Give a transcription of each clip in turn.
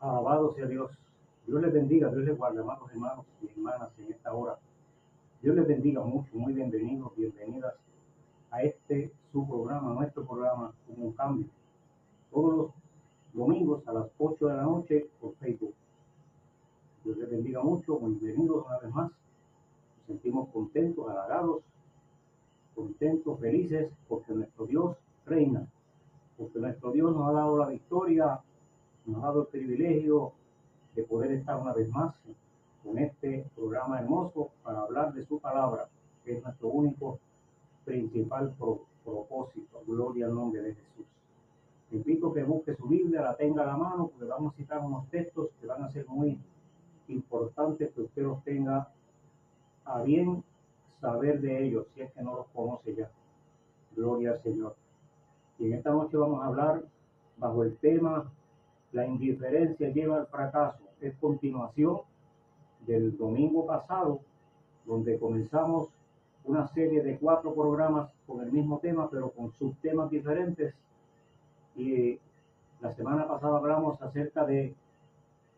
Alabado sea Dios. Dios les bendiga, Dios les guarde, amados hermanos y hermanas, en esta hora. Dios les bendiga mucho, muy bienvenidos, bienvenidas a este su programa, nuestro programa, Un Cambio. Todos los domingos a las 8 de la noche por Facebook. Dios les bendiga mucho, bienvenidos una vez más. Nos sentimos contentos, halagados, contentos, felices, porque nuestro Dios reina, porque nuestro Dios nos ha dado la victoria, nos ha dado el privilegio de poder estar una vez más con este programa hermoso para hablar de su palabra, que es nuestro único principal propósito. Gloria al nombre de Jesús. Te invito a que busque su Biblia, la tenga a la mano, porque vamos a citar unos textos que van a ser muy importantes que usted los tenga a bien saber de ellos, si es que no los conoce ya. Gloria al Señor. Y en esta noche vamos a hablar bajo el tema La indiferencia lleva al fracaso. Es continuación del domingo pasado, donde comenzamos una serie de 4 programas con el mismo tema, pero con subtemas diferentes. Y la semana pasada hablamos acerca de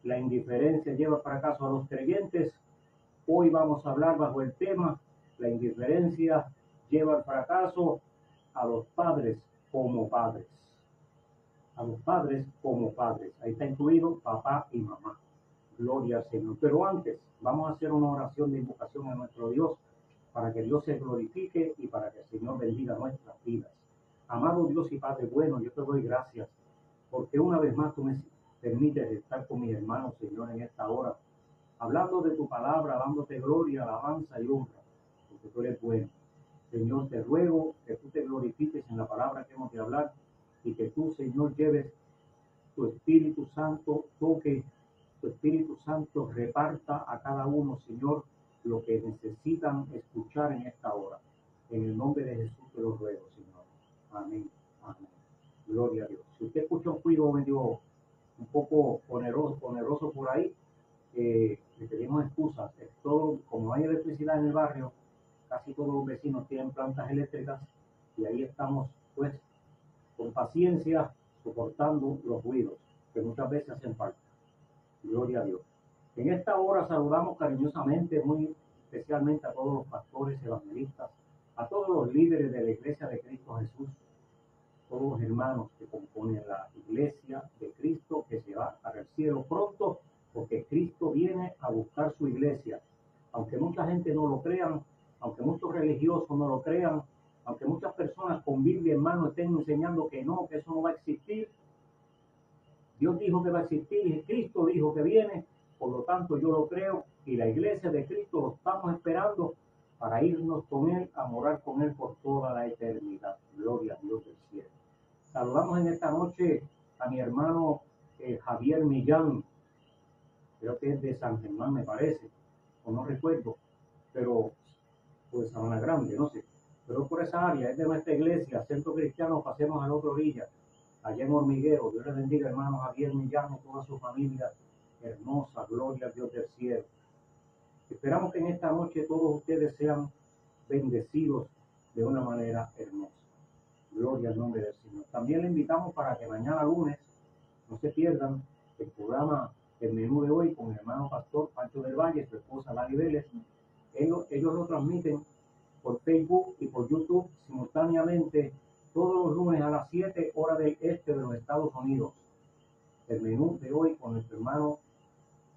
la indiferencia lleva al fracaso a los creyentes. Hoy vamos a hablar bajo el tema la indiferencia lleva al fracaso a los padres como padres. A los padres como padres. Ahí está incluido papá y mamá. Gloria al Señor. Pero antes, vamos a hacer una oración de invocación a nuestro Dios para que Dios se glorifique y para que el Señor bendiga nuestras vidas. Amado Dios y Padre bueno, yo te doy gracias porque una vez más tú me permites estar con mis hermanos, Señor, en esta hora, hablando de tu palabra, dándote gloria, alabanza y honra, porque tú eres bueno. Señor, te ruego que tú te glorifiques en la palabra que hemos de hablar y que tú, Señor, lleves tu Espíritu Santo, toque tu Espíritu Santo, reparta a cada uno, Señor, lo que necesitan escuchar en esta hora. En el nombre de Jesús te lo ruego, Señor. Amén. Amén. Gloria a Dios. Si usted escucha un ruido medio un poco oneroso por ahí, le pedimos excusas. Todo, como hay electricidad en el barrio, casi todos los vecinos tienen plantas eléctricas y ahí estamos, pues, con paciencia, soportando los ruidos que muchas veces hacen falta. Gloria a Dios. En esta hora saludamos cariñosamente, muy especialmente a todos los pastores, evangelistas, a todos los líderes de la Iglesia de Cristo Jesús, todos los hermanos que componen la Iglesia de Cristo que se va para el cielo pronto, porque Cristo viene a buscar su iglesia. Aunque mucha gente no lo crean, aunque muchos religiosos no lo crean, aunque muchas personas con Biblia en mano estén enseñando que no, que eso no va a existir, Dios dijo que va a existir y Cristo dijo que viene, por lo tanto yo lo creo y la iglesia de Cristo lo estamos esperando para irnos con Él, a morar con Él por toda la eternidad. Gloria a Dios del cielo. Saludamos en esta noche a mi hermano Javier Millán, creo que es de San Germán me parece, o no recuerdo, pero pues Sabana Grande, no sé, pero por esa área, es de nuestra iglesia, Centro Cristiano, pasemos a la otra orilla, allá en Hormiguero. Dios les bendiga, hermano Javier Millán y toda su familia hermosa, gloria a Dios del cielo. Esperamos que en esta noche todos ustedes sean bendecidos de una manera hermosa. Gloria al nombre del Señor. También le invitamos para que mañana lunes no se pierdan el programa, el menú de hoy con el hermano pastor Pancho del Valle, su esposa Lali Vélez. Ellos lo transmiten por Facebook y por YouTube simultáneamente todos los lunes a las 7 horas del este de los Estados Unidos. El menú de hoy con nuestro hermano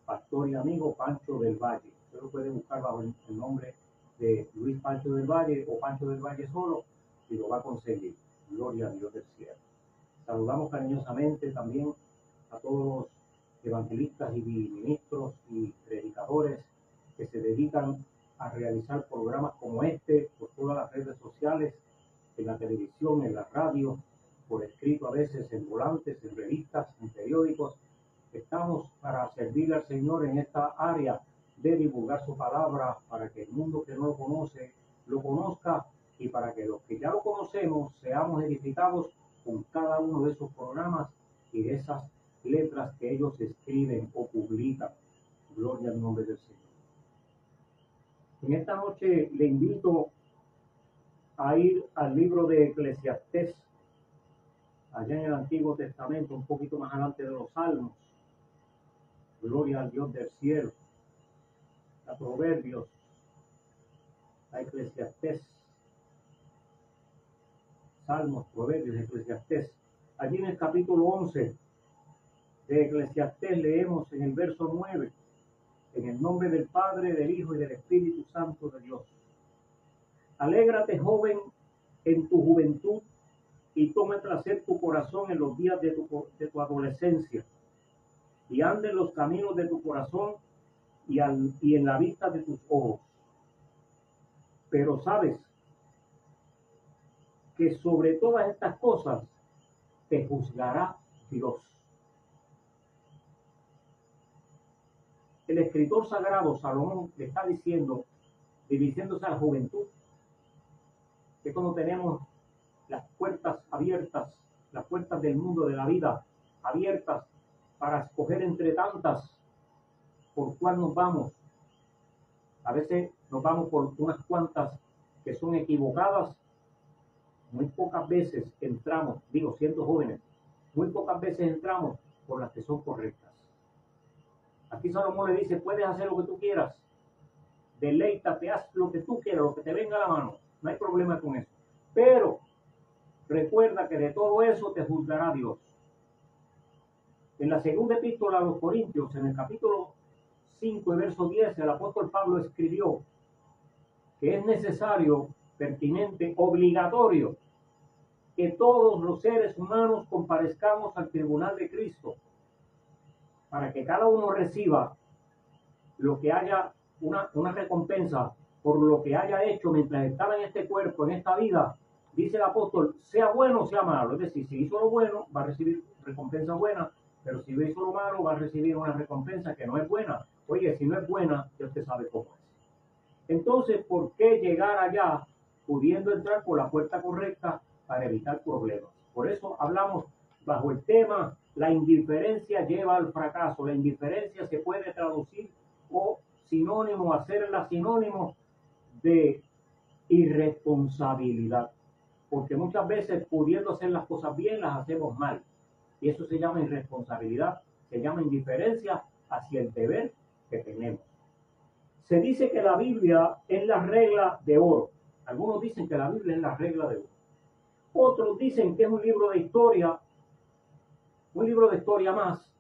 pastor y amigo Pancho del Valle. Usted lo puede buscar bajo el nombre de Luis Pancho del Valle o Pancho del Valle solo y lo va a conseguir. Gloria a Dios del cielo. Saludamos cariñosamente también a todos los evangelistas y ministros y predicadores que se dedican a realizar programas como este por todas las redes sociales, en la televisión, en la radio, por escrito a veces en volantes, en revistas, en periódicos. Estamos para servir al Señor en esta área de divulgar su palabra para que el mundo que no lo conoce lo conozca y para que los que ya lo conocemos seamos edificados con cada uno de esos programas y de esas letras que ellos escriben o publican. Gloria al nombre del Señor. En esta noche le invito a ir al libro de Eclesiastés, allá en el Antiguo Testamento, un poquito más adelante de los Salmos. Gloria al Dios del cielo. A Proverbios, a Eclesiastés, Salmos, Proverbios, Eclesiastés. Allí en el capítulo 11 de Eclesiastés leemos en el verso 9, en el nombre del Padre, del Hijo y del Espíritu Santo de Dios. Alégrate, joven, en tu juventud, y tome placer tu corazón en los días de tu adolescencia, y ande en los caminos de tu corazón y en la vista de tus ojos. Pero sabes que sobre todas estas cosas te juzgará Dios. El escritor sagrado Salomón le está dirigiéndose a la juventud, que cuando tenemos las puertas abiertas, las puertas del mundo de la vida abiertas para escoger entre tantas por cuál nos vamos. A veces nos vamos por unas cuantas que son equivocadas. Muy pocas veces entramos, siendo jóvenes, muy pocas veces entramos por las que son correctas. Aquí Salomón le dice, puedes hacer lo que tú quieras, deleítate, haz lo que tú quieras, lo que te venga a la mano, no hay problema con eso. Pero recuerda que de todo eso te juzgará Dios. En la segunda epístola a los Corintios, en el capítulo 5 y verso 10, el apóstol Pablo escribió que es necesario, pertinente, obligatorio, que todos los seres humanos comparezcamos al tribunal de Cristo, para que cada uno reciba lo que haya, una recompensa por lo que haya hecho mientras estaba en este cuerpo, en esta vida. Dice el apóstol, sea bueno o sea malo. Es decir, si hizo lo bueno, va a recibir recompensa buena, pero si hizo lo malo, va a recibir una recompensa que no es buena. Oye, si no es buena, ya usted sabe cómo es. Entonces, ¿por qué llegar allá pudiendo entrar por la puerta correcta para evitar problemas? Por eso hablamos bajo el tema, la indiferencia lleva al fracaso. La indiferencia se puede traducir o sinónimo, hacerla sinónimo de irresponsabilidad. Porque muchas veces pudiendo hacer las cosas bien, las hacemos mal. Y eso se llama irresponsabilidad, se llama indiferencia hacia el deber que tenemos. Se dice que la Biblia es la regla de oro. Algunos dicen que la Biblia es la regla de oro. Otros dicen que es un libro de historia más,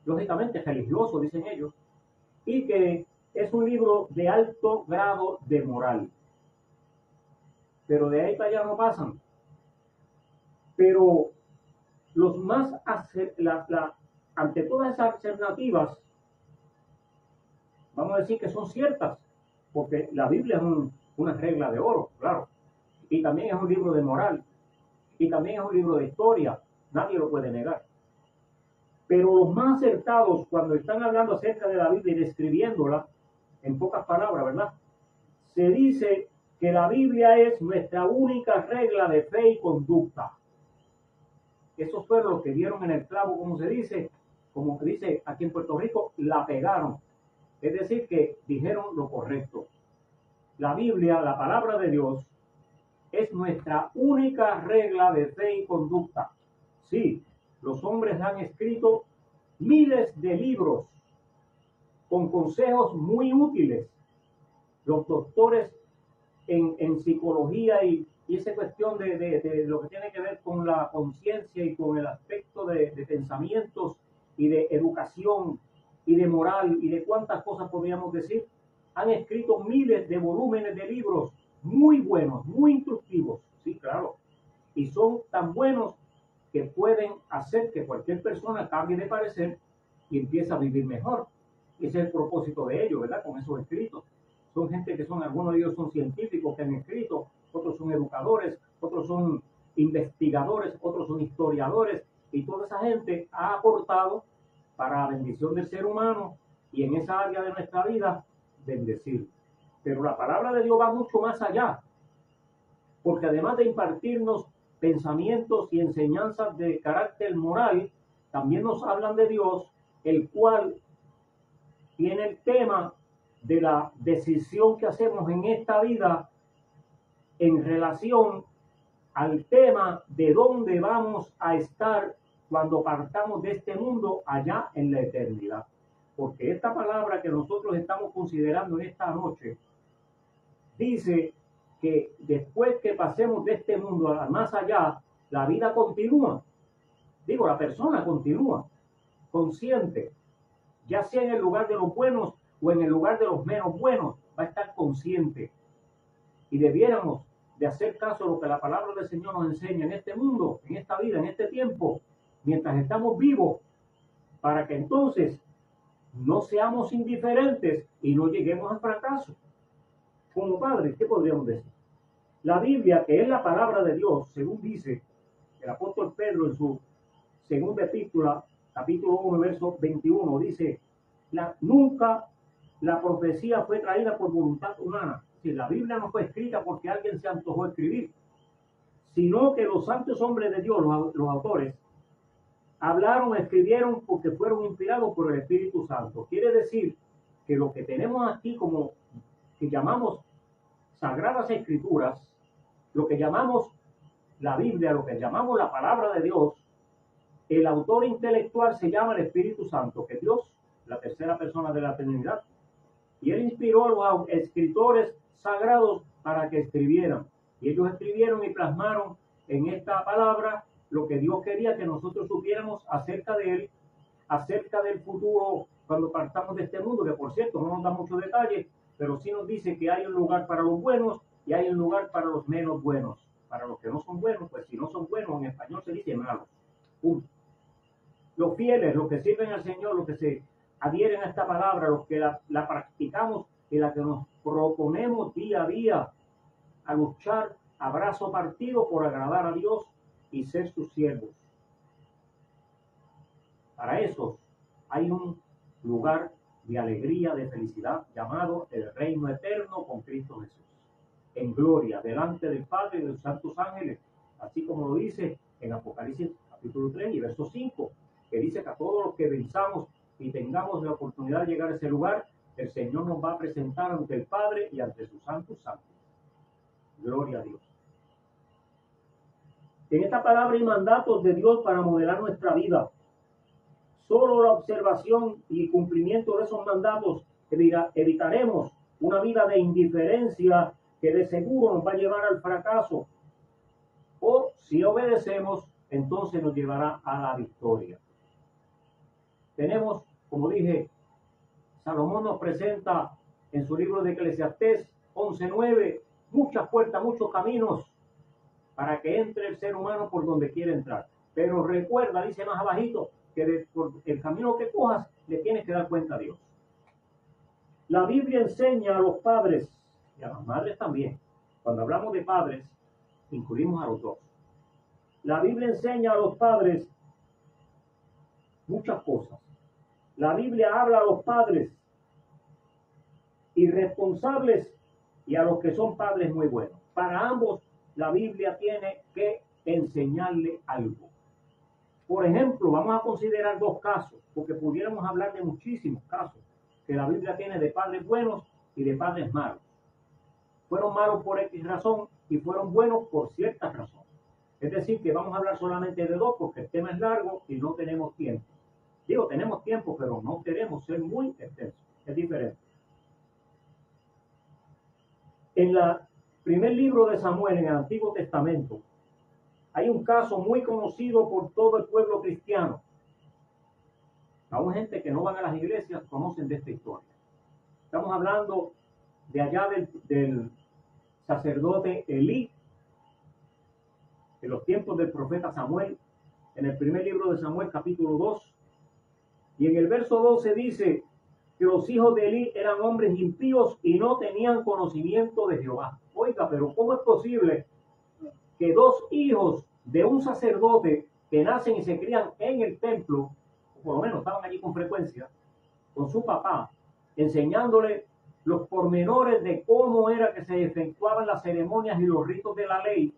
lógicamente religioso, dicen ellos, y que es un libro de alto grado de moral. Pero de ahí para allá no pasan. Pero los más, ante todas esas alternativas, vamos a decir que son ciertas, porque la Biblia es una regla de oro, claro, y también es un libro de moral, y también es un libro de historia, nadie lo puede negar. Pero los más acertados, cuando están hablando acerca de la Biblia y describiéndola, en pocas palabras, ¿verdad? Se dice que la Biblia es nuestra única regla de fe y conducta. Esos fueron los que dieron en el clavo, como se dice aquí en Puerto Rico, la pegaron. Es decir, que dijeron lo correcto. La Biblia, la palabra de Dios, es nuestra única regla de fe y conducta. Sí, los hombres han escrito miles de libros con consejos muy útiles. Los doctores en psicología y esa cuestión de lo que tiene que ver con la conciencia y con el aspecto de pensamientos y de educación y de moral y de cuántas cosas podríamos decir, han escrito miles de volúmenes de libros muy buenos, muy instructivos, sí, claro, y son tan buenos que pueden hacer que cualquier persona cambie de parecer y empiece a vivir mejor. Ese es el propósito de ellos, ¿verdad? Con esos escritos. Son gente que algunos de ellos son científicos que han escrito, otros son educadores, otros son investigadores, otros son historiadores, y toda esa gente ha aportado para la bendición del ser humano y en esa área de nuestra vida, bendecir. Pero la palabra de Dios va mucho más allá, porque además de impartirnos pensamientos y enseñanzas de carácter moral, también nos hablan de Dios, el cual tiene el tema de la decisión que hacemos en esta vida en relación al tema de dónde vamos a estar cuando partamos de este mundo allá en la eternidad. porque esta palabra que nosotros estamos considerando en esta noche dice que después que pasemos de este mundo a más allá, la vida continúa. Digo, la persona continúa consciente, ya sea en el lugar de los buenos o en el lugar de los menos buenos, va a estar consciente. Y debiéramos de hacer caso a lo que la palabra del Señor nos enseña en este mundo, en esta vida, en este tiempo, mientras estamos vivos, para que entonces no seamos indiferentes y no lleguemos al fracaso. Como padres, ¿qué podríamos decir? La Biblia, que es la palabra de Dios, según dice el apóstol Pedro en su segunda epístola, capítulo 1, verso 21, dice, nunca la profecía fue traída por voluntad humana. Si la Biblia no fue escrita porque alguien se antojó escribir, sino que los santos hombres de Dios, los autores, hablaron, escribieron porque fueron inspirados por el Espíritu Santo. Quiere decir que lo que tenemos aquí como que llamamos Sagradas Escrituras, lo que llamamos la Biblia, lo que llamamos la palabra de Dios, el autor intelectual se llama el Espíritu Santo, que es Dios, la tercera persona de la Trinidad. Y él inspiró a los escritores sagrados para que escribieran. Y ellos escribieron y plasmaron en esta palabra lo que Dios quería que nosotros supiéramos acerca de él, acerca del futuro cuando partamos de este mundo, que por cierto no nos da muchos detalles, pero sí nos dice que hay un lugar para los buenos y hay un lugar para los menos buenos. Para los que no son buenos, pues si no son buenos, en español se dice malos. Punto. Los fieles, los que sirven al Señor, los que se adhieren a esta palabra, los que la practicamos y la que nos proponemos día a día a luchar a brazo partido por agradar a Dios y ser sus siervos. Para esos hay un lugar de alegría, de felicidad, llamado el reino eterno con Cristo Jesús, en gloria, delante del Padre y de los santos ángeles, así como lo dice en Apocalipsis capítulo 3 y verso 5, que dice que a todos los que venzamos y tengamos la oportunidad de llegar a ese lugar, el Señor nos va a presentar ante el Padre y ante sus santos ángeles. Gloria a Dios. En esta palabra hay mandatos de Dios para modelar nuestra vida. Solo la observación y cumplimiento de esos mandatos evitaremos una vida de indiferencia que de seguro nos va a llevar al fracaso. O si obedecemos, entonces nos llevará a la victoria. Tenemos, como dije, Salomón nos presenta en su libro de Eclesiastés 11:9 muchas puertas, muchos caminos para que entre el ser humano por donde quiere entrar. Pero recuerda, dice más abajito, que por el camino que cojas le tienes que dar cuenta a Dios. La Biblia enseña a los padres y a las madres también. Cuando hablamos de padres, incluimos a los dos. La Biblia enseña a los padres muchas cosas. La Biblia habla a los padres irresponsables y a los que son padres muy buenos. Para ambos, la Biblia tiene que enseñarle algo. Por ejemplo, vamos a considerar dos casos, porque pudiéramos hablar de muchísimos casos que la Biblia tiene de padres buenos y de padres malos. Fueron malos por X razón y fueron buenos por cierta razón. Es decir, que vamos a hablar solamente de dos porque el tema es largo y no tenemos tiempo. Digo, tenemos tiempo, pero no queremos ser muy extensos. Es diferente. En el primer libro de Samuel, en el Antiguo Testamento, hay un caso muy conocido por todo el pueblo cristiano. Aún gente que no van a las iglesias conocen de esta historia. Estamos hablando de allá del sacerdote Elí, en los tiempos del profeta Samuel, en el primer libro de Samuel, capítulo 2. Y en el verso 12 dice que los hijos de Elí eran hombres impíos y no tenían conocimiento de Jehová. Oiga, pero ¿cómo es posible que dos hijos de un sacerdote que nacen y se crían en el templo, o por lo menos estaban allí con frecuencia, con su papá, enseñándole los pormenores de cómo era que se efectuaban las ceremonias y los ritos de la ley,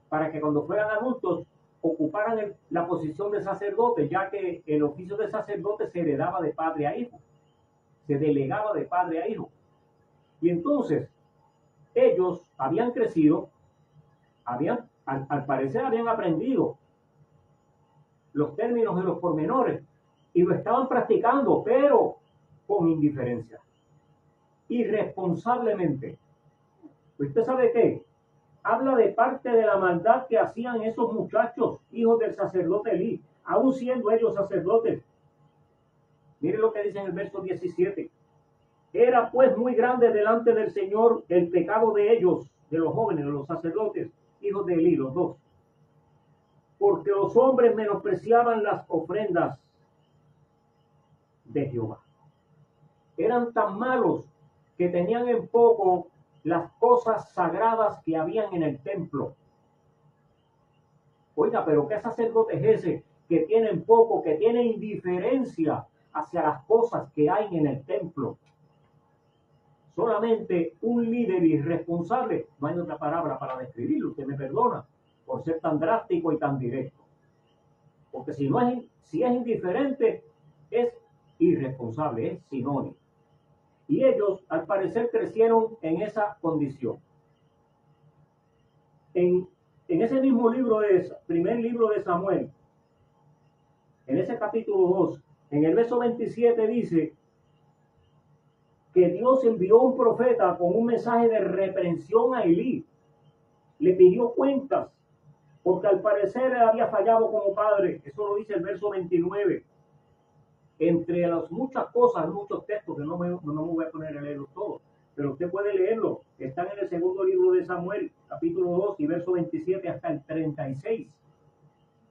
para que cuando fueran adultos ocuparan la posición de sacerdote, ya que el oficio de sacerdote se heredaba de padre a hijo, se delegaba de padre a hijo? Y entonces ellos habían crecido, al parecer habían aprendido los términos de los pormenores y lo estaban practicando, pero con indiferencia, irresponsablemente. ¿Usted sabe qué? Habla de parte de la maldad que hacían esos muchachos, hijos del sacerdote Elí, aún siendo ellos sacerdotes. Mire lo que dice en el verso 17. Era pues muy grande delante del Señor el pecado de ellos, de los jóvenes, de los sacerdotes, hijos de Elí, los dos. Porque los hombres menospreciaban las ofrendas de Jehová. Eran tan malos que tenían en poco las cosas sagradas que habían en el templo. Oiga, pero ¿qué sacerdote es ese que tiene en poco, que tiene indiferencia hacia las cosas que hay en el templo? Solamente un líder irresponsable, no hay otra palabra para describirlo, usted me perdona por ser tan drástico y tan directo. Porque si es indiferente, es irresponsable, es sinónimo. Y ellos, al parecer, crecieron en esa condición. En ese mismo libro, primer libro de Samuel, en ese capítulo 2, en el verso 27 dice que Dios envió un profeta con un mensaje de reprensión a Elí. Le pidió cuentas, porque al parecer había fallado como padre. Eso lo dice el verso 29. Entre las muchas cosas, muchos textos que no me voy a poner a leerlos todos, pero usted puede leerlo. Están en el segundo libro de Samuel, capítulo 2 y verso 27 hasta el 36.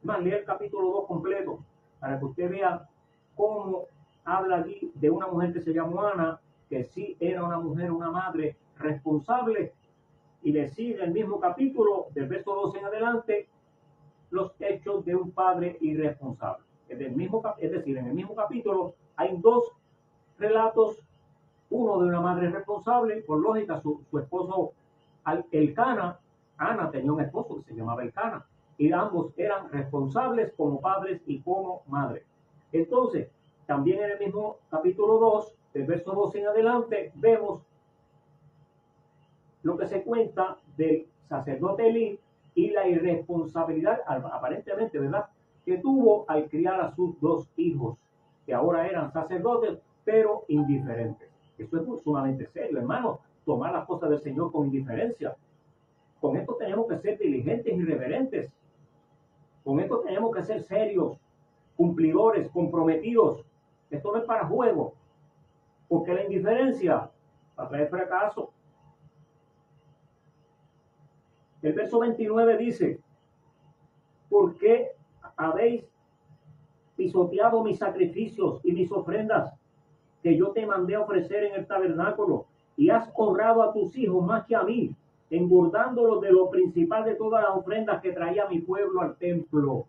Más, lea el capítulo 2 completo para que usted vea cómo habla allí de una mujer que se llamó Ana, que sí era una mujer, una madre responsable, y le sigue el mismo capítulo, del verso 12 en adelante, los hechos de un padre irresponsable. Es decir, en el mismo capítulo hay dos relatos, uno de una madre responsable, por lógica, su esposo Elcana. Ana tenía un esposo que se llamaba Elcana, y ambos eran responsables como padres y como madres. Entonces, también en el mismo capítulo 2, del verso 12 en adelante, vemos lo que se cuenta del sacerdote Elí y la irresponsabilidad, aparentemente, ¿verdad?, que tuvo al criar a sus dos hijos, que ahora eran sacerdotes, pero indiferentes. Eso es sumamente serio, hermano, tomar las cosas del Señor con indiferencia. Con esto tenemos que ser diligentes y reverentes. Con esto tenemos que ser serios, cumplidores, comprometidos. Esto no es para juego, porque la indiferencia va a traer fracaso. El verso 29 dice: ¿por qué habéis pisoteado mis sacrificios y mis ofrendas que yo te mandé a ofrecer en el tabernáculo? Y has honrado a tus hijos más que a mí, engordándolos de lo principal de todas las ofrendas que traía mi pueblo al templo.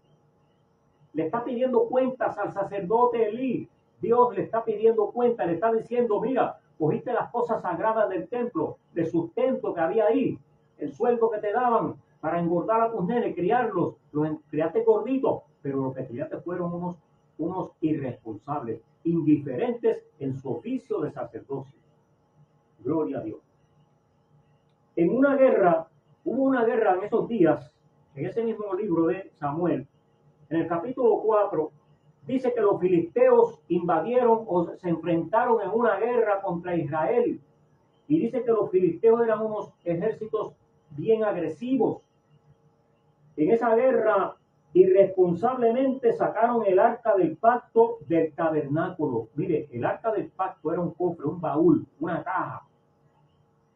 Le está pidiendo cuentas al sacerdote Elí. Dios le está pidiendo cuentas, le está diciendo: mira, cogiste las cosas sagradas del templo, de sustento que había ahí, el sueldo que te daban para engordar a tus nenes, criarlos, los criaste gorditos, pero lo que criaste fueron unos irresponsables, indiferentes en su oficio de sacerdocio. Gloria a Dios. Hubo una guerra en esos días, en ese mismo libro de Samuel, en el capítulo 4, dice que los filisteos invadieron o se enfrentaron en una guerra contra Israel. Y dice que los filisteos eran unos ejércitos bien agresivos. En esa guerra, irresponsablemente sacaron el arca del pacto del tabernáculo. Mire, el arca del pacto era un cofre, un baúl, una caja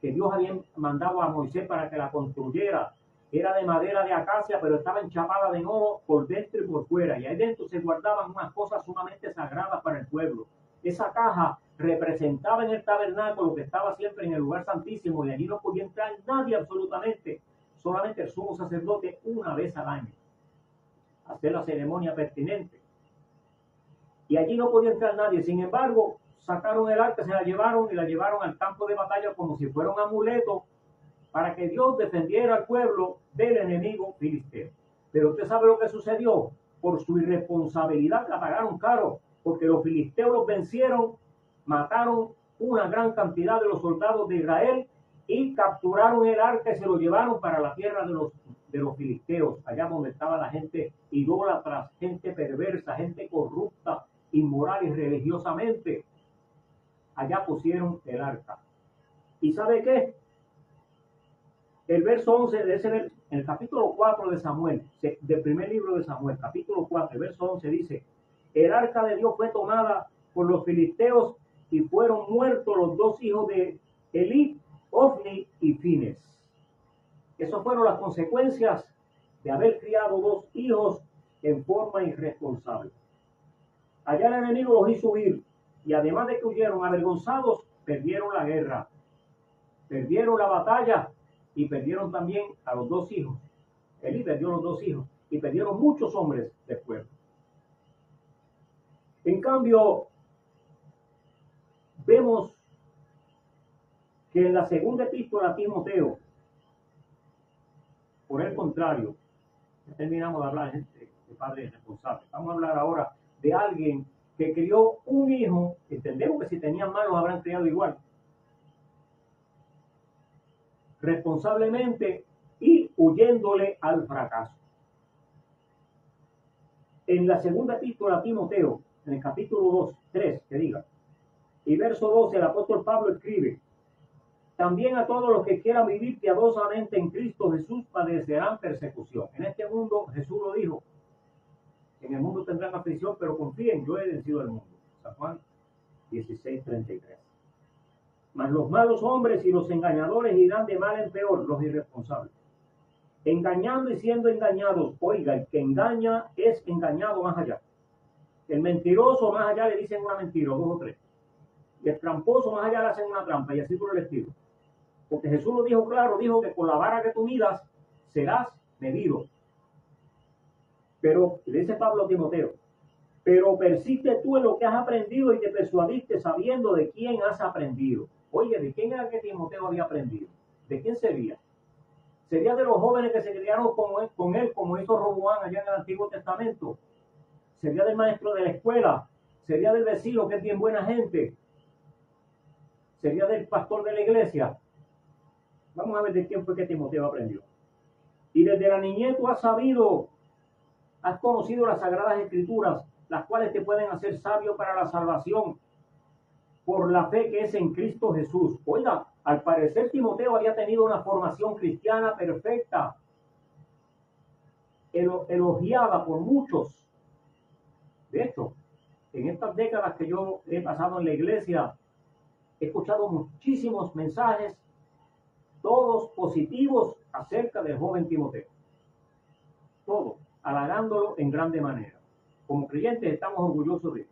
que Dios había mandado a Moisés para que la construyera. Era de madera de acacia, pero estaba enchapada de oro por dentro y por fuera. Y ahí dentro se guardaban unas cosas sumamente sagradas para el pueblo. Esa caja representaba en el tabernáculo, que estaba siempre en el lugar santísimo, y allí no podía entrar nadie absolutamente, solamente el sumo sacerdote una vez al año, hacer la ceremonia pertinente. Y allí no podía entrar nadie. Sin embargo, sacaron el arca, se la llevaron y la llevaron al campo de batalla como si fuera un amuleto para que Dios defendiera al pueblo del enemigo filisteo. Pero usted sabe lo que sucedió. Por su irresponsabilidad la pagaron caro, porque los filisteos los vencieron, mataron una gran cantidad de los soldados de Israel y capturaron el arca y se lo llevaron para la tierra de los filisteos, allá donde estaba la gente idólatra, gente perversa, gente corrupta, inmoral y religiosamente. allá pusieron el arca. ¿Y sabe qué? El verso 11 de ese, en el capítulo 4 de Samuel, del primer libro de Samuel, capítulo 4, el verso 11 dice: el arca de Dios fue tomada por los filisteos y fueron muertos los dos hijos de Elí, Ofni y Fines. Esas fueron las consecuencias de haber criado dos hijos en forma irresponsable. Allá el enemigo los hizo huir, y además de que huyeron avergonzados, perdieron la guerra, perdieron la batalla y perdieron también a los dos hijos. Elí perdió los dos hijos y perdieron muchos hombres del pueblo. En cambio, vemos que en la segunda epístola a Timoteo, por el contrario, terminamos de hablar de padres responsables. Vamos a hablar ahora de alguien que crió un hijo. Entendemos que si tenían malos habrán criado igual, responsablemente y huyéndole al fracaso. En la segunda epístola a Timoteo, en el capítulo 3, que diga, y verso 12, el apóstol Pablo escribe: también a todos los que quieran vivir piadosamente en Cristo Jesús padecerán persecución. En este mundo, Jesús lo dijo, en el mundo tendrán aflicción, pero confíen, yo he vencido al mundo. San Juan 16:33. Mas los malos hombres y los engañadores irán de mal en peor, los irresponsables, engañando y siendo engañados. Oiga, el que engaña es engañado más allá. El mentiroso más allá le dicen una mentira, 2 o 3. Y el tramposo más allá le hacen una trampa, y así por el estilo. Porque Jesús lo dijo claro, dijo que con la vara que tú midas serás medido. Pero, le dice Pablo a Timoteo, pero persiste tú en lo que has aprendido y te persuadiste sabiendo de quién has aprendido. Oye, ¿de quién era que Timoteo había aprendido? ¿De quién sería? ¿Sería de los jóvenes que se criaron con él, como hizo Roboam allá en el Antiguo Testamento? ¿Sería del maestro de la escuela? ¿Sería del vecino que es bien buena gente? ¿Sería del pastor de la iglesia? Vamos a ver de quién fue que Timoteo aprendió. Y desde la niñez tú has conocido las sagradas escrituras, las cuales te pueden hacer sabio para la salvación por la fe que es en Cristo Jesús. Oiga, al parecer Timoteo había tenido una formación cristiana perfecta, elogiada por muchos. De hecho, en estas décadas que yo he pasado en la iglesia, he escuchado muchísimos mensajes, todos positivos acerca del joven Timoteo. Todos, halagándolo en grande manera. Como creyentes estamos orgullosos de él.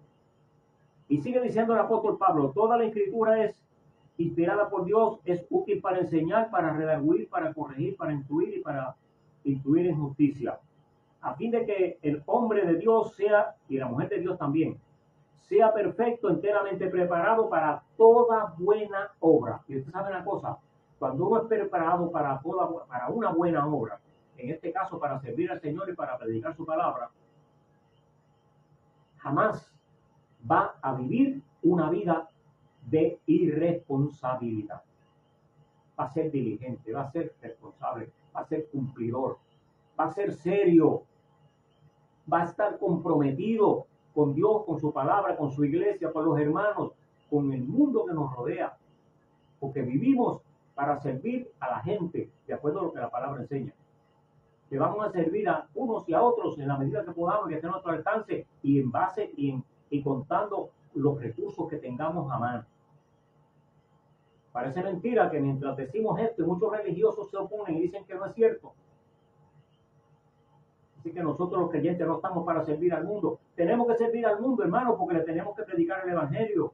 Y sigue diciendo el apóstol Pablo: toda la escritura es inspirada por Dios, es útil para enseñar, para redarguir, para corregir, para instruir y para instruir en justicia, a fin de que el hombre de Dios sea, y la mujer de Dios también, sea perfecto, enteramente preparado para toda buena obra. Y usted sabe una cosa, cuando uno es preparado para una buena obra, en este caso para servir al Señor y para predicar su palabra, jamás va a vivir una vida de irresponsabilidad. Va a ser diligente, va a ser responsable, va a ser cumplidor, va a ser serio, va a estar comprometido con Dios, con su palabra, con su iglesia, con los hermanos, con el mundo que nos rodea, porque vivimos para servir a la gente, de acuerdo a lo que la palabra enseña. Le vamos a servir a unos y a otros en la medida que podamos, que esté a nuestro alcance, y en base y contando los recursos que tengamos a mano. Parece mentira que mientras decimos esto, muchos religiosos se oponen y dicen que no es cierto. Así que nosotros los creyentes no estamos para servir al mundo. Tenemos que servir al mundo, hermano, porque le tenemos que predicar el evangelio.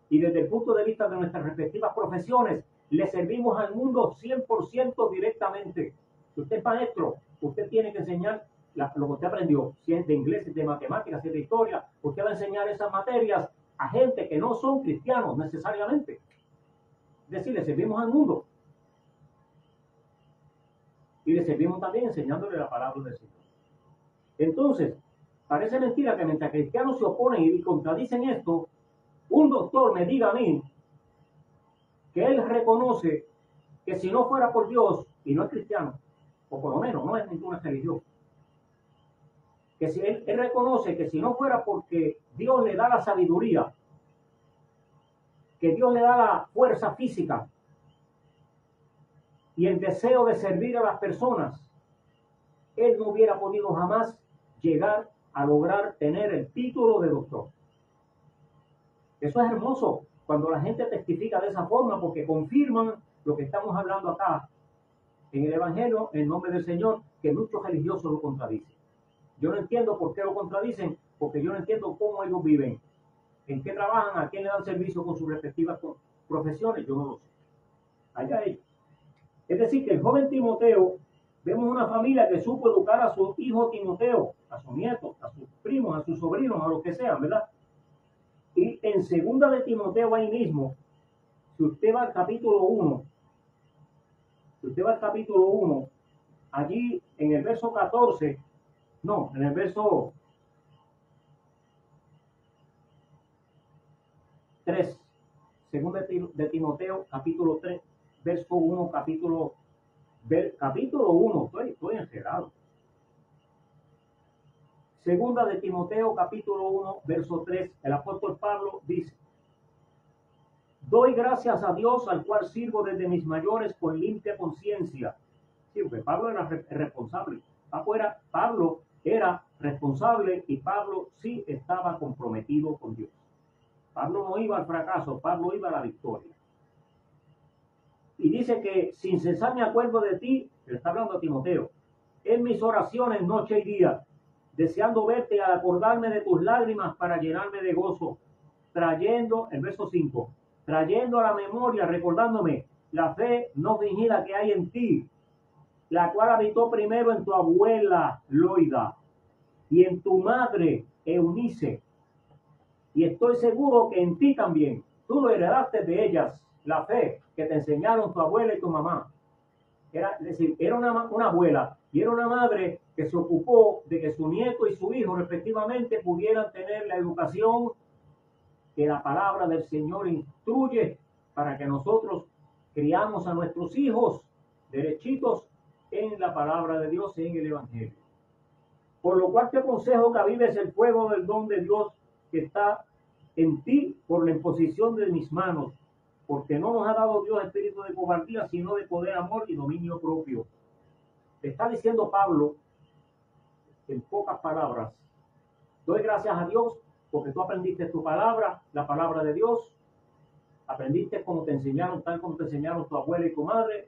Y desde el punto de vista de nuestras respectivas profesiones, le servimos al mundo 100% directamente. Si usted es maestro, usted tiene que enseñar lo que usted aprendió. Si es de inglés, si es de matemáticas, si es de historia, usted va a enseñar esas materias a gente que no son cristianos necesariamente. Es decir, le servimos al mundo. Y le servimos también enseñándole la palabra del Señor. Entonces, parece mentira que mientras cristianos se oponen y contradicen esto, un doctor me diga a mí que él reconoce que si no fuera por Dios, y no es cristiano, o por lo menos no es ninguna religión, que si él reconoce que si no fuera porque Dios le da la sabiduría que Dios le da la fuerza física y el deseo de servir a las personas, él no hubiera podido jamás llegar a lograr tener el título de doctor. Eso es hermoso cuando la gente testifica de esa forma, porque confirman lo que estamos hablando acá en el Evangelio, en nombre del Señor, que muchos religiosos lo contradicen. Yo no entiendo por qué lo contradicen, porque yo no entiendo cómo ellos viven, en qué trabajan, a quién le dan servicio con sus respectivas profesiones, yo no lo sé. Allá ellos. Es decir, que el joven Timoteo, vemos una familia que supo educar a su hijo Timoteo, a su nieto, a sus primos, a sus sobrinos, a los que sean, ¿verdad? Y en segunda de Timoteo ahí mismo, si usted va al capítulo 1, allí en el verso 14, no, en el verso 3, segunda de Timoteo, capítulo 3, verso 1, capítulo 1, estoy encerrado. Segunda de Timoteo, capítulo 1, verso 3, el apóstol Pablo dice: doy gracias a Dios, al cual sirvo desde mis mayores con limpia conciencia. Sí, porque Pablo era responsable. Pablo era responsable y Pablo sí estaba comprometido con Dios. Pablo no iba al fracaso, Pablo iba a la victoria. Y dice que sin cesar me acuerdo de ti, le está hablando a Timoteo, en mis oraciones noche y día, deseando verte y al acordarme de tus lágrimas para llenarme de gozo, trayendo, el verso 5, trayendo a la memoria, recordándome la fe no fingida que hay en ti, la cual habitó primero en tu abuela Loida y en tu madre Eunice, y estoy seguro que en ti también. Tú lo heredaste de ellas, la fe que te enseñaron tu abuela y tu mamá. Es decir, era una abuela y era una madre que se ocupó de que su nieto y su hijo respectivamente pudieran tener la educación que la palabra del Señor instruye para que nosotros criamos a nuestros hijos derechitos en la palabra de Dios y en el Evangelio. Por lo cual te aconsejo que avives el fuego del don de Dios que está en ti por la imposición de mis manos, porque no nos ha dado Dios espíritu de cobardía, sino de poder, amor y dominio propio. Te está diciendo Pablo, en pocas palabras, doy gracias a Dios porque tú aprendiste tu palabra, la palabra de Dios, aprendiste como te enseñaron, tal como te enseñaron tu abuela y tu madre,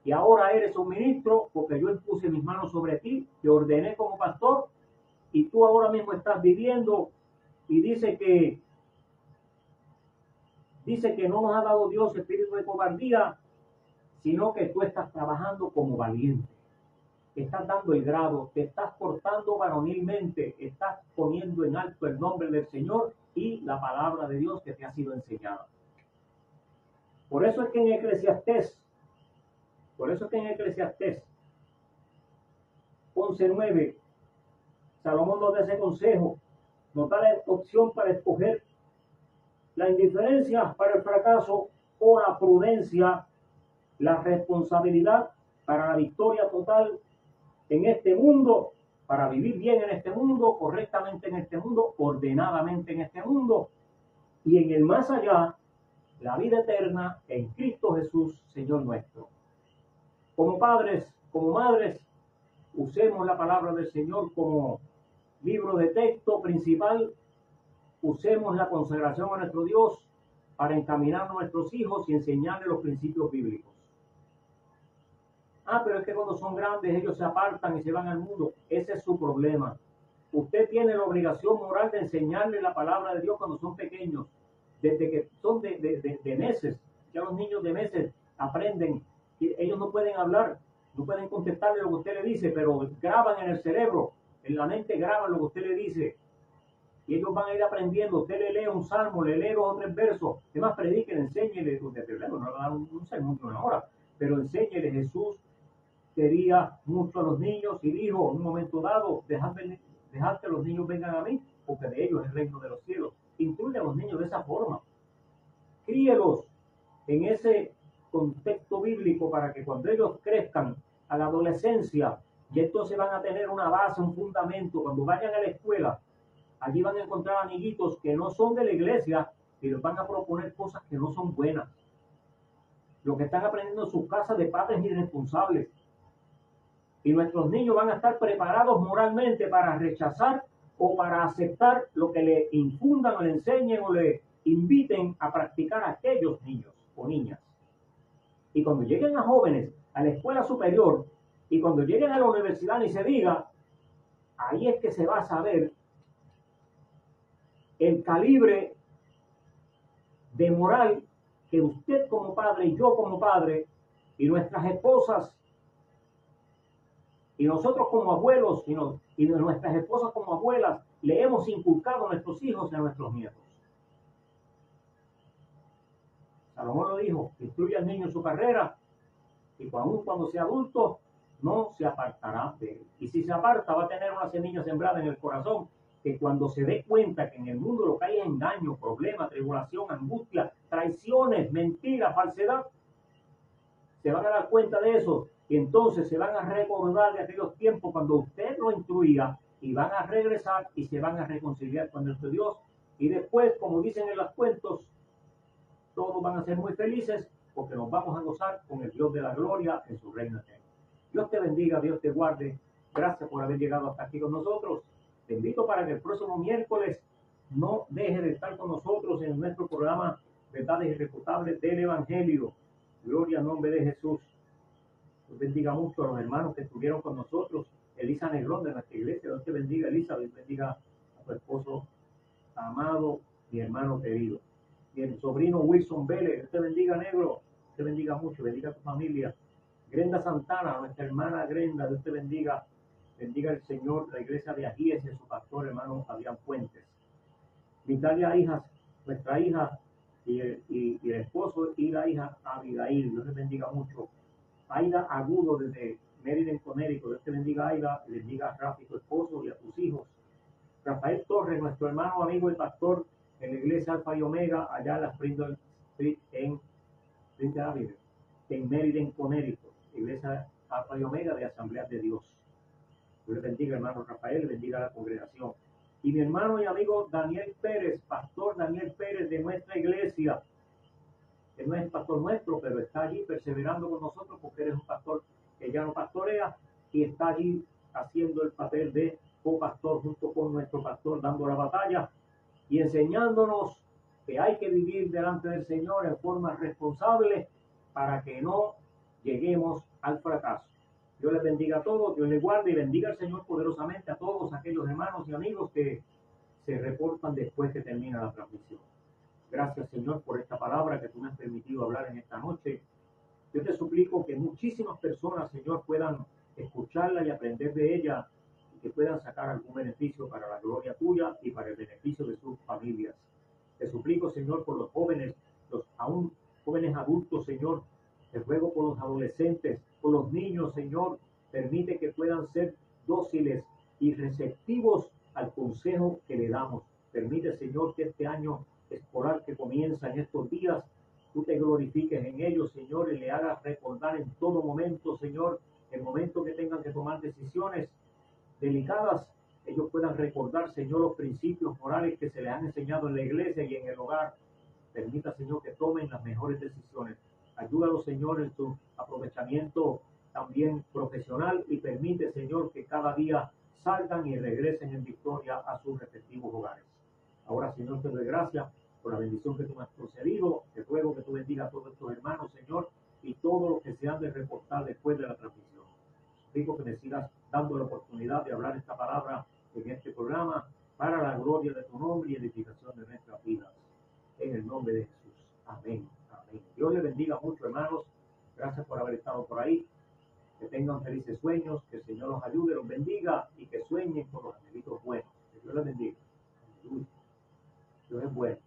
y ahora eres un ministro porque yo impuse mis manos sobre ti, te ordené como pastor, y tú ahora mismo estás viviendo, y dice que no nos ha dado Dios espíritu de cobardía, sino que tú estás trabajando como valiente. Estás dando el grado, te estás portando varonilmente, estás poniendo en alto el nombre del Señor y la palabra de Dios que te ha sido enseñada. Por eso es que en Eclesiastés 11:9, Salomón nos da ese consejo, nos da la opción para escoger la indiferencia para el fracaso o la prudencia, la responsabilidad para la victoria total en este mundo, para vivir bien en este mundo, correctamente en este mundo, ordenadamente en este mundo, y en el más allá, la vida eterna en Cristo Jesús, Señor nuestro. Como padres, como madres, usemos la palabra del Señor como libro de texto principal, usemos la consagración a nuestro Dios para encaminar a nuestros hijos y enseñarles los principios bíblicos. Pero es que cuando son grandes ellos se apartan y se van al mundo. Ese es su problema. Usted tiene la obligación moral de enseñarles la palabra de Dios cuando son pequeños, desde que son de meses. Ya los niños de meses aprenden. Ellos no pueden hablar, no pueden contestarle lo que usted le dice, pero graban en el cerebro, en la mente graban lo que usted le dice. Y ellos van a ir aprendiendo. Usted le lee un salmo, le lee 2 o 3 versos. Además, prediquen, enséñele. No le va a dar un sermón de 1 hora, pero enséñele. Jesús quería mucho a los niños y dijo en un momento dado: dejad que los niños vengan a mí, porque de ellos es el reino de los cielos. Incluye a los niños de esa forma. Críelos en ese contexto bíblico para que cuando ellos crezcan a la adolescencia, y entonces van a tener una base, un fundamento. Cuando vayan a la escuela, allí van a encontrar amiguitos que no son de la iglesia, y les van a proponer cosas que no son buenas. Lo que están aprendiendo en sus casas de padres irresponsables. Y nuestros niños van a estar preparados moralmente para rechazar o para aceptar lo que le infundan o le enseñen o le inviten a practicar a aquellos niños o niñas. Y cuando lleguen a jóvenes, a la escuela superior, y cuando lleguen a la universidad, ni se diga, ahí es que se va a saber el calibre de moral que usted como padre y yo como padre y nuestras esposas y nosotros como abuelos y nuestras esposas como abuelas le hemos inculcado a nuestros hijos y a nuestros nietos. Salomón lo dijo, instruye al niño en su carrera y cuando sea adulto no se apartará de él. Y si se aparta va a tener una semilla sembrada en el corazón que cuando se dé cuenta que en el mundo lo que hay es engaño, problemas, tribulación, angustia, traiciones, mentiras, falsedad, se van a dar cuenta de eso y entonces se van a recordar de aquellos tiempos cuando usted lo instruía y van a regresar y se van a reconciliar con nuestro Dios y después, como dicen en los cuentos, todos van a ser muy felices porque nos vamos a gozar con el Dios de la gloria en su reino eterno. Dios te bendiga, Dios te guarde. Gracias por haber llegado hasta aquí con nosotros. Te invito para que el próximo miércoles no deje de estar con nosotros en nuestro programa Verdades Irrefutables del Evangelio. Gloria al nombre de Jesús. Dios bendiga mucho a los hermanos que estuvieron con nosotros. Elisa Negrón de nuestra iglesia. Dios te bendiga, Elisa. Dios bendiga a tu esposo amado, mi hermano querido. Mi sobrino Wilson Vélez. Dios te bendiga, negro. Dios te bendiga mucho. Bendiga a tu familia. Grenda Santana, nuestra hermana Grenda. Dios te bendiga. Bendiga el Señor, la iglesia de Ajíes y su pastor, hermano Adrián Fuentes. Vitalia Hijas, nuestra hija y el esposo y la hija Abigail. Dios te bendiga mucho. Aida Agudo desde Maryland, Connecticut. Dios te bendiga, Aida. Y bendiga a Rafi, tu esposo, y a tus hijos. Rafael Torres, nuestro hermano, amigo y pastor en la iglesia Alfa y Omega, allá en la Springdale Street en Maryland, Connecticut. Iglesia Alfa y Omega de Asamblea de Dios. Dios le bendiga, hermano Rafael, bendiga a la congregación. Y mi hermano y amigo Daniel Pérez, pastor Daniel Pérez de nuestra iglesia. Él no es pastor nuestro, pero está allí perseverando con nosotros porque él es un pastor que ya no pastorea y está allí haciendo el papel de copastor junto con nuestro pastor, dando la batalla y enseñándonos que hay que vivir delante del Señor en forma responsable para que no lleguemos al fracaso. Dios les bendiga a todos, Dios les guarde y bendiga al Señor poderosamente a todos aquellos hermanos y amigos que se reportan después que termina la transmisión. Gracias, Señor, por esta palabra que tú me has permitido hablar en esta noche. Yo te suplico que muchísimas personas, Señor, puedan escucharla y aprender de ella y que puedan sacar algún beneficio para la gloria tuya y para el beneficio de sus familias. Te suplico, Señor, por los jóvenes, los aún jóvenes adultos, Señor. Te ruego por los adolescentes, por los niños, Señor. Permite que puedan ser dóciles y receptivos al consejo que le damos. Permite, Señor, que este año escolar que comienza en estos días, tú te glorifiques en ellos, Señor, y le hagas recordar en todo momento, Señor, el momento que tengan que tomar decisiones delicadas, ellos puedan recordar, Señor, los principios morales que se les han enseñado en la iglesia y en el hogar. Permita, Señor, que tomen las mejores decisiones. Ayúdalos, Señor, en su aprovechamiento también profesional y permite, Señor, que cada día salgan y regresen en victoria a sus respectivos hogares. Ahora, Señor, te doy gracias por la bendición que tú me has concedido. Te ruego que tú bendigas a todos estos hermanos, Señor, y todos los que se han de reportar después de la transmisión. Digo que me sigas dando la oportunidad de hablar esta palabra en este programa para la gloria de tu nombre y edificación de nuestras vidas. En el nombre de Jesús. Amén. Amén. Dios les bendiga mucho, hermanos. Gracias por haber estado por ahí. Que tengan felices sueños, que el Señor los ayude, los bendiga y que sueñen con los angelitos buenos. Que Dios les bendiga. Aleluya. Dios es bueno.